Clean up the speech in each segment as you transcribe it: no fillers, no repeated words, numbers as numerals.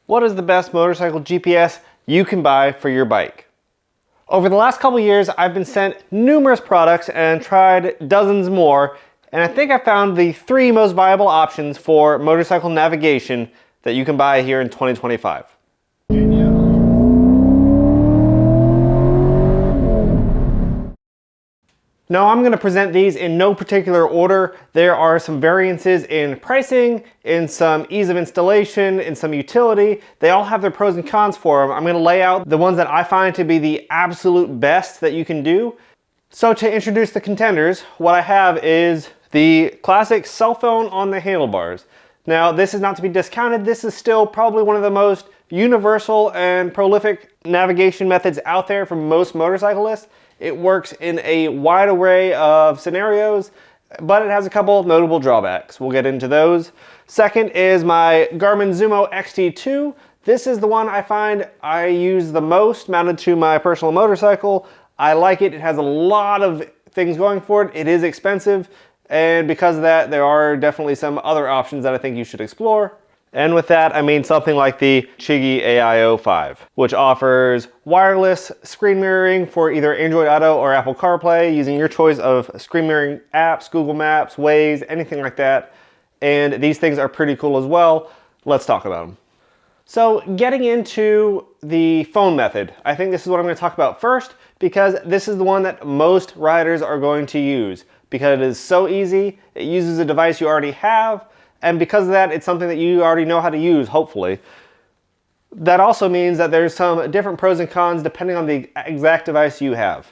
What is the best motorcycle GPS you can buy for your bike? Over the last couple years, I've been sent numerous products and tried dozens more, and I think I found the 3 most viable options for motorcycle navigation that you can buy here in 2025. Now I'm going to present these in no particular order. There are some variances in pricing, in some ease of installation, in some utility. They all have their pros and cons for them. I'm going to lay out the ones that I find to be the absolute best that you can do. So to introduce the Contenders, what I have is the classic cell phone on the handlebars. Now this is not to be discounted. This is still probably one of the most universal and prolific navigation methods out there for most motorcyclists. It works in a wide array of scenarios, but it has a couple of notable drawbacks. We'll get into those. Second is my Garmin Zumo XT2. This is the one I find I use the most, mounted to my personal motorcycle. I like it. It has a lot of things going for it. It is expensive, and because of that, there are definitely some other options that I think you should explore. And with that, I mean something like the Chigee AIO-5, which offers wireless screen mirroring for either Android Auto or Apple CarPlay using your choice of screen mirroring apps, Google Maps, Waze, anything like that. And these things are pretty cool as well. Let's talk about them. So getting into the phone method, I think this is what I'm going to talk about first because this is the one that most riders are going to use because it is so easy. It uses a device you already have. And because of that, it's something that you already know how to use, hopefully. That also means that there's some different pros and cons depending on the exact device you have.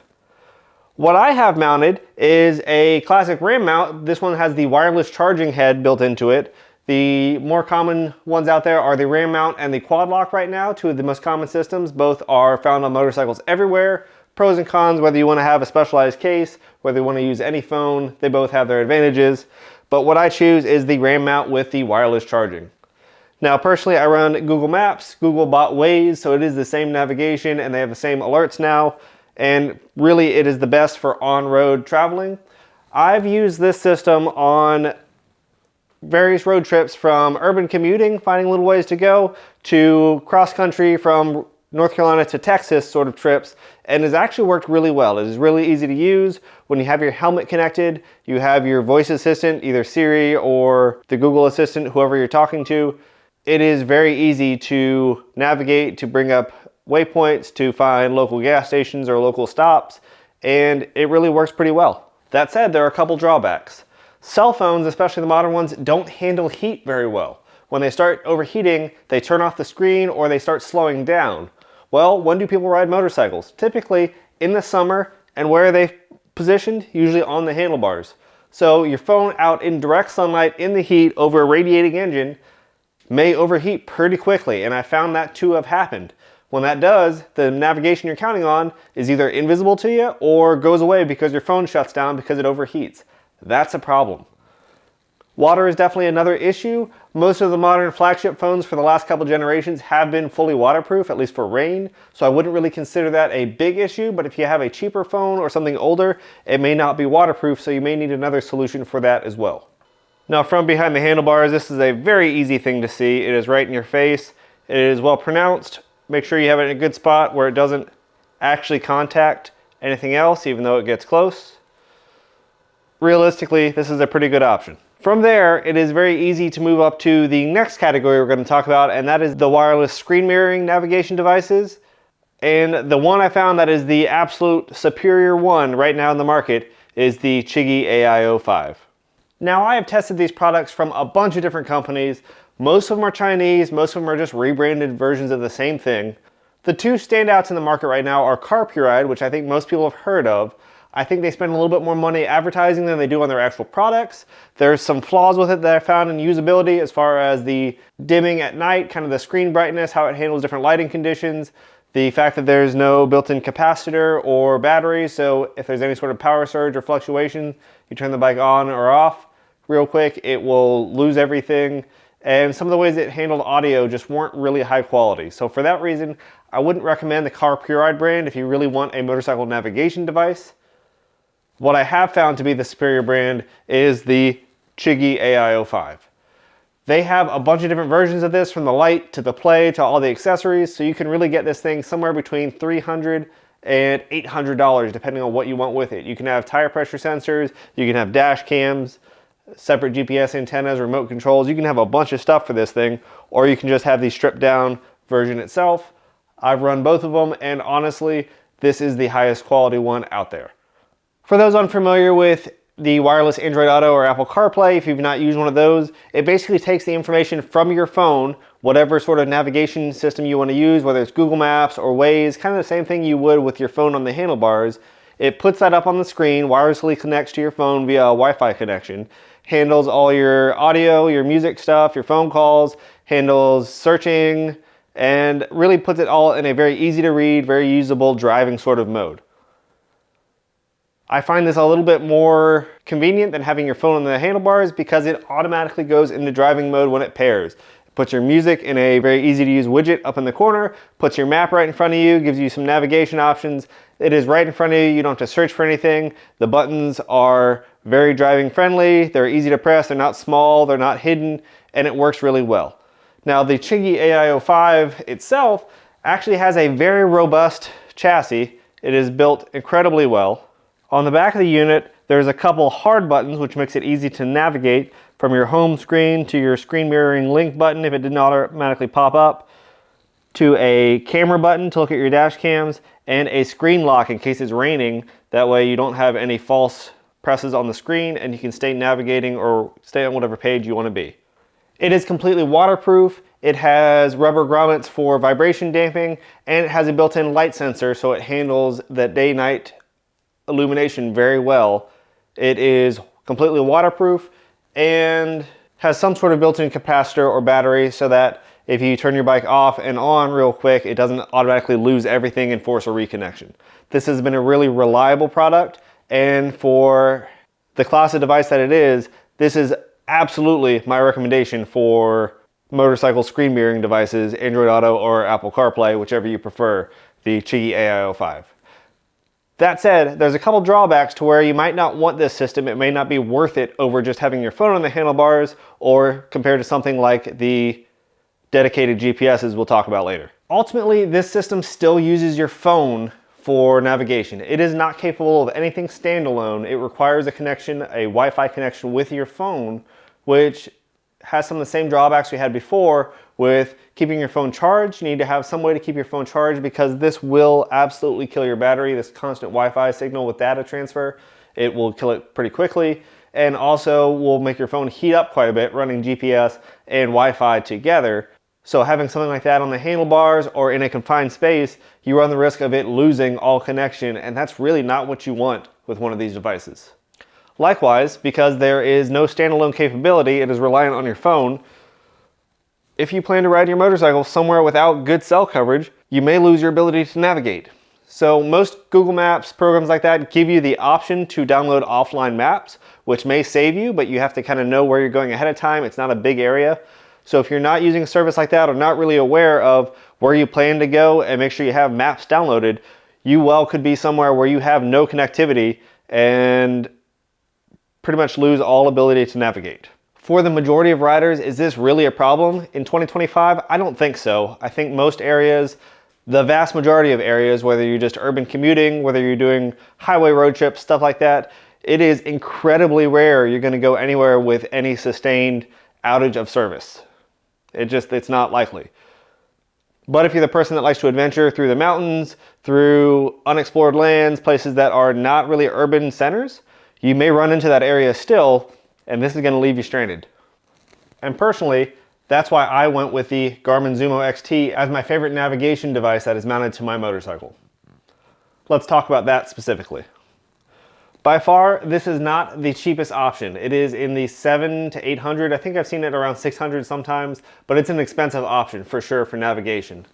What I have mounted is a classic RAM mount. This one has the wireless charging head built into it. The more common ones out there are the RAM mount and the quad lock right now, 2 of the most common systems. Both are found on motorcycles everywhere. Pros and cons, whether you want to have a specialized case, whether you want to use any phone, they both have their advantages. But what I choose is the RAM mount with the wireless charging. Now personally, I run Google Maps. Google bought Waze, so it is the same navigation and they have the same alerts now. And really it is the best for on-road traveling. I've used this system on various road trips from urban commuting, finding little ways to go, to cross-country from North Carolina to Texas sort of trips, and has actually worked really well. It is really easy to use. When you have your helmet connected, you have your voice assistant, either Siri or the Google Assistant, whoever you're talking to. It is very easy to navigate, to bring up waypoints, to find local gas stations or local stops, and it really works pretty well. That said, there are a couple drawbacks. Cell phones, especially the modern ones, don't handle heat very well. When they start overheating, they turn off the screen or they start slowing down. Well, when do people ride motorcycles? Typically in the summer, and where are they positioned? Usually on the handlebars. So your phone out in direct sunlight in the heat over a radiating engine may overheat pretty quickly, and I found that to have happened. When that does, the navigation you're counting on is either invisible to you or goes away because your phone shuts down because it overheats. That's a problem. Water is definitely another issue. Most of the modern flagship phones for the last couple generations have been fully waterproof, at least for rain, so I wouldn't really consider that a big issue, but if you have a cheaper phone or something older, it may not be waterproof, so you may need another solution for that as well. Now from behind the handlebars, this is a very easy thing to see. It is right in your face. It is well pronounced. Make sure you have it in a good spot where it doesn't actually contact anything else, even though it gets close. Realistically, this is a pretty good option. From there, it is very easy to move up to the next category we're going to talk about, and that is the wireless screen mirroring navigation devices. And the one I found that is the absolute superior one right now in the market is the Chigee AIO-5. Now, I have tested these products from a bunch of different companies. Most of them are Chinese, most of them are just rebranded versions of the same thing. The 2 standouts in the market right now are CarPuride, which I think most people have heard of. I think they spend a little bit more money advertising than they do on their actual products. There's some flaws with it that I found in usability as far as the dimming at night, kind of the screen brightness, how it handles different lighting conditions, the fact that there's no built-in capacitor or battery, so if there's any sort of power surge or fluctuation, you turn the bike on or off real quick, it will lose everything. And some of the ways it handled audio just weren't really high quality. So for that reason, I wouldn't recommend the CarPuride brand if you really want a motorcycle navigation device. What I have found to be the superior brand is the Chigee AIO-5. They have a bunch of different versions of this, from the light to the play to all the accessories, so you can really get this thing somewhere between $300 and $800 depending on what you want with it. You can have tire pressure sensors, you can have dash cams, separate GPS antennas, remote controls. You can have a bunch of stuff for this thing, or you can just have the stripped down version itself. I've run both of them, and honestly, this is the highest quality one out there. For those unfamiliar with the wireless Android Auto or Apple CarPlay, if you've not used one of those, it basically takes the information from your phone, whatever sort of navigation system you want to use, whether it's Google Maps or Waze, kind of the same thing you would with your phone on the handlebars. It puts that up on the screen, wirelessly connects to your phone via a Wi-Fi connection, handles all your audio, your music stuff, your phone calls, handles searching, and really puts it all in a very easy to read, very usable driving sort of mode. I find this a little bit more convenient than having your phone on the handlebars because it automatically goes into driving mode when it pairs. It puts your music in a very easy to use widget up in the corner, puts your map right in front of you, gives you some navigation options. It is right in front of you, you don't have to search for anything. The buttons are very driving friendly, they're easy to press, they're not small, they're not hidden, and it works really well. Now the Chigee AIO-5 itself actually has a very robust chassis. It is built incredibly well. On the back of the unit, there's a couple hard buttons which makes it easy to navigate from your home screen to your screen mirroring link button if it didn't automatically pop up, to a camera button to look at your dash cams, and a screen lock in case it's raining. That way you don't have any false presses on the screen and you can stay navigating or stay on whatever page you want to be. It is completely waterproof. It has rubber grommets for vibration damping, and it has a built-in light sensor so it handles the day-night illumination very well. It is completely waterproof and has some sort of built-in capacitor or battery so that if you turn your bike off and on real quick, it doesn't automatically lose everything and force a reconnection. This has been a really reliable product, and for the class of device that it is, this is absolutely my recommendation for motorcycle screen mirroring devices, Android Auto or Apple CarPlay, whichever you prefer, the Chigee AIO-5. That said, there's a couple drawbacks to where you might not want this system. It may not be worth it over just having your phone on the handlebars, or compared to something like the dedicated GPSs we'll talk about later. Ultimately, this system still uses your phone for navigation. It is not capable of anything standalone. It requires a connection, a Wi-Fi connection with your phone, which has some of the same drawbacks we had before with keeping your phone charged. You need to have some way to keep your phone charged because this will absolutely kill your battery. This constant Wi-Fi signal with data transfer, it will kill it pretty quickly, and also will make your phone heat up quite a bit running GPS and Wi-Fi together. So having something like that on the handlebars or in a confined space, you run the risk of it losing all connection, and that's really not what you want with one of these devices. Likewise, because there is no standalone capability, it is reliant on your phone. If you plan to ride your motorcycle somewhere without good cell coverage, you may lose your ability to navigate. So most Google Maps, programs like that, give you the option to download offline maps, which may save you, but you have to kind of know where you're going ahead of time. It's not a big area. So if you're not using a service like that or not really aware of where you plan to go and make sure you have maps downloaded, you well could be somewhere where you have no connectivity and pretty much lose all ability to navigate. For the majority of riders, is this really a problem in 2025? I don't think so. I think most areas, the vast majority of areas, whether you're just urban commuting, whether you're doing highway road trips, stuff like that, it is incredibly rare you're going to go anywhere with any sustained outage of service. It's not likely. But if you're the person that likes to adventure through the mountains, through unexplored lands, places that are not really urban centers, you may run into that area still, and this is going to leave you stranded. And personally, that's why I went with the Garmin Zumo XT as my favorite navigation device that is mounted to my motorcycle. Let's talk about that specifically. By far, this is not the cheapest option. It is in the $700 to $800. I think I've seen it around $600 sometimes, but it's an expensive option for sure for navigation.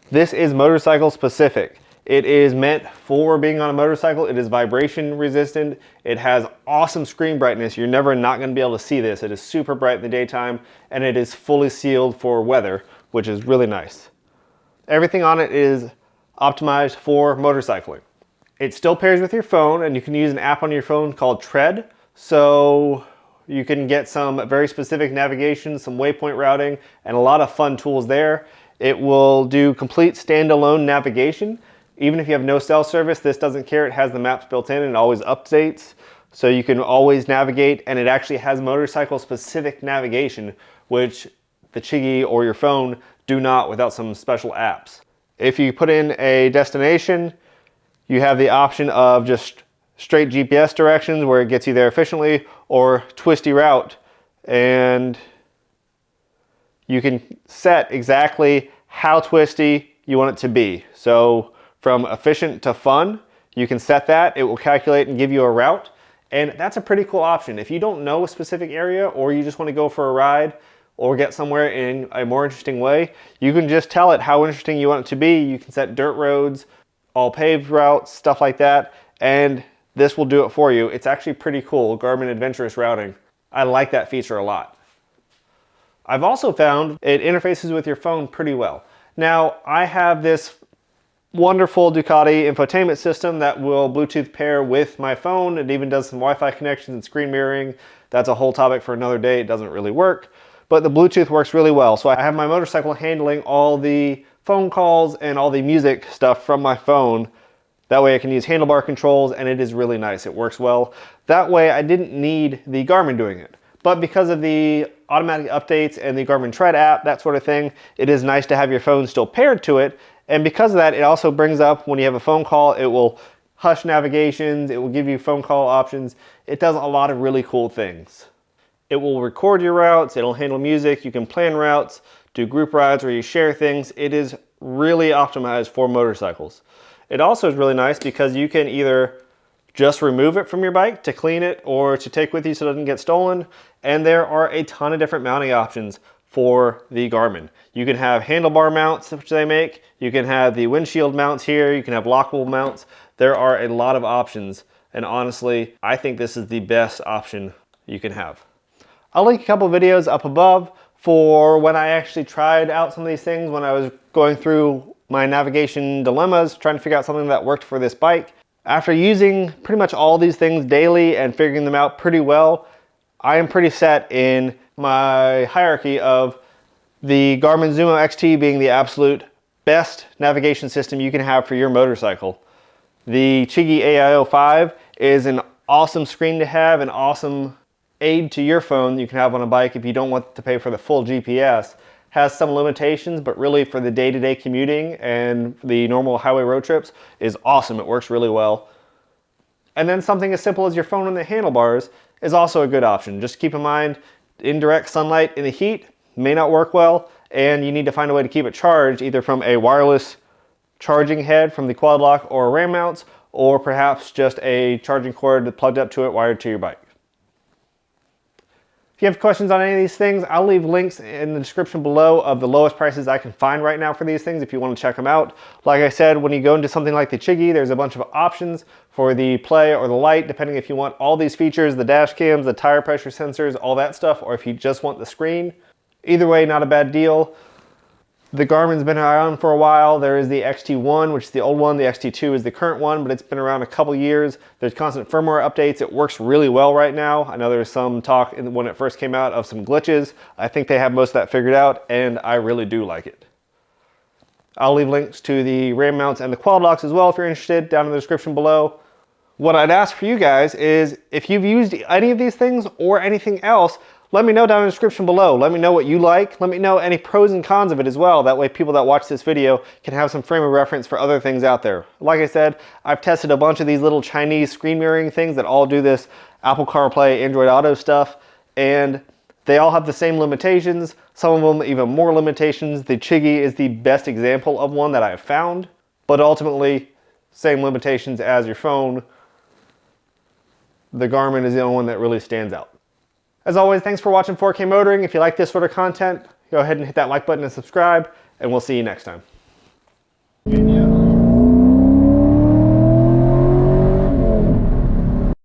This is motorcycle specific. It is meant for being on a motorcycle. It is vibration resistant. It has awesome screen brightness. You're never not going to be able to see this. It is super bright in the daytime, and it is fully sealed for weather, which is really nice. Everything on it is optimized for motorcycling. It still pairs with your phone, and you can use an app on your phone called Tread. So You can get some very specific navigation, some waypoint routing, and a lot of fun tools there. It will do complete standalone navigation. Even if you have no cell service, this doesn't care. It has the maps built in and it always updates. So you can always navigate, and it actually has motorcycle specific navigation, which the Chigee or your phone do not without some special apps. If you put in a destination, you have the option of just straight GPS directions where it gets you there efficiently, or twisty route, and you can set exactly how twisty you want it to be. So from efficient to fun, you can set that. It will calculate and give you a route, and that's a pretty cool option. If you don't know a specific area, or you just want to go for a ride or get somewhere in a more interesting way, you can just tell it how interesting you want it to be. You can set dirt roads, all paved routes, stuff like that, and this will do it for you. It's actually pretty cool, Garmin Adventurous Routing. I like that feature a lot. I've also found it interfaces with your phone pretty well. Now, I have this wonderful Ducati infotainment system that will Bluetooth pair with my phone. It even does some Wi-Fi connections and screen mirroring. That's a whole topic for another day. It doesn't really work, but the Bluetooth works really well. So I have my motorcycle handling all the phone calls and all the music stuff from my phone. That way I can use handlebar controls, and it is really nice. It works well. That way I didn't need the Garmin doing it. But because of the automatic updates and the Garmin Tread app, that sort of thing, it is nice to have your phone still paired to it. And because of that, it also brings up when you have a phone call, it will hush navigations, it will give you phone call options. It does a lot of really cool things. It will record your routes, it'll handle music, you can plan routes, do group rides where you share things. It is really optimized for motorcycles. It also is really nice because you can either just remove it from your bike to clean it or to take with you so it doesn't get stolen. And there are a ton of different mounting options for the Garmin. You can have handlebar mounts, which they make. You can have the windshield mounts here. You can have lockable mounts. There are a lot of options. And honestly, I think this is the best option you can have. I'll link a couple videos up above for when I actually tried out some of these things when I was going through my navigation dilemmas, trying to figure out something that worked for this bike. After using pretty much all these things daily and figuring them out pretty well, I am pretty set in my hierarchy of the Garmin Zumo XT being the absolute best navigation system you can have for your motorcycle. The Chigee AIO-5 is an awesome screen to have, an awesome aid to your phone you can have on a bike if you don't want to pay for the full GPS. Has some limitations, but really for the day-to-day commuting and the normal highway road trips is awesome. It works really well. And then something as simple as your phone and the handlebars is also a good option. Just keep in mind, indirect sunlight in the heat may not work well, and you need to find a way to keep it charged either from a wireless charging head from the quad lock or RAM mounts, or perhaps just a charging cord plugged up to it wired to your bike. If you have questions on any of these things, I'll leave links in the description below of the lowest prices I can find right now for these things if you want to check them out. Like I said, when you go into something like the Chigee, there's a bunch of options for the Play or the Lite, depending if you want all these features, the dash cams, the tire pressure sensors, all that stuff, or if you just want the screen. Either way, not a bad deal. The Garmin's been around for a while. There is the XT1, which is the old one. The XT2 is the current one, but it's been around a couple years. There's constant firmware updates. It works really well right now. I know there's some talk when it first came out of some glitches. I think they have most of that figured out, and I really do like it. I'll leave links to the RAM mounts and the quad locks as well if you're interested down in the description below. What I'd ask for you guys is if you've used any of these things or anything else, let me know down in the description below. Let me know what you like. Let me know any pros and cons of it as well. That way people that watch this video can have some frame of reference for other things out there. Like I said, I've tested a bunch of these little Chinese screen mirroring things that all do this Apple CarPlay, Android Auto stuff, and they all have the same limitations. Some of them even more limitations. The Chigee is the best example of one that I have found, but ultimately, same limitations as your phone. The Garmin is the only one that really stands out. As always, thanks for watching 4K Motoring. If you like this sort of content, go ahead and hit that like button and subscribe, and we'll see you next time.